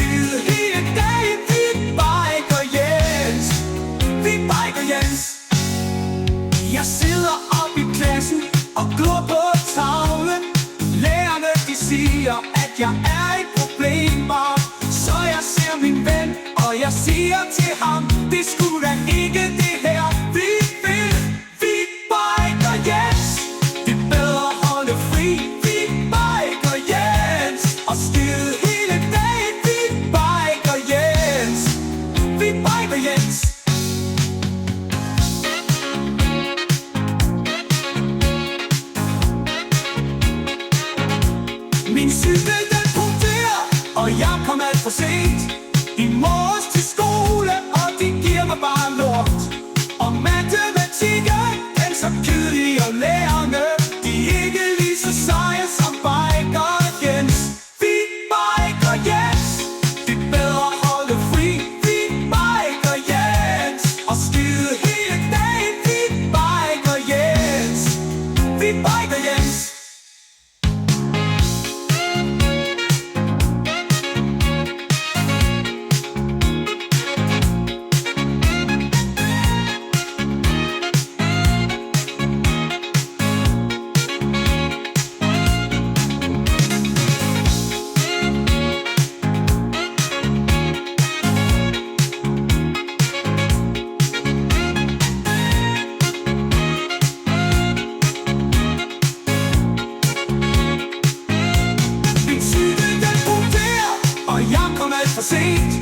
styret hele dagen. Vi Biker Jens, vi Biker Jens. Jeg sidder op i klassen og glor på tavlen. Lærerne de siger, at jeg er et problem. Så jeg ser min ven, og jeg siger til ham, det skulle da ikke det her vi vil. Vi Biker Jens, det er bedre at holde fri. Vi Biker Jens, og styret hele dagen. Vi Biker Jens, vi Biker Jens. Min cykel den punkterer, og jeg kom alt for sent i morges til skole, og de giver mig bare lort. Og matematikken, den så kedelig, og lærerne, de er ikke lige så seje som Biker Jens. Vi Biker Jens, det er bedre at holde fri. Vi Biker Jens, og styret hele dagen. Vi Biker Jens, vi Biker Jens. Og jeg kom alt for sent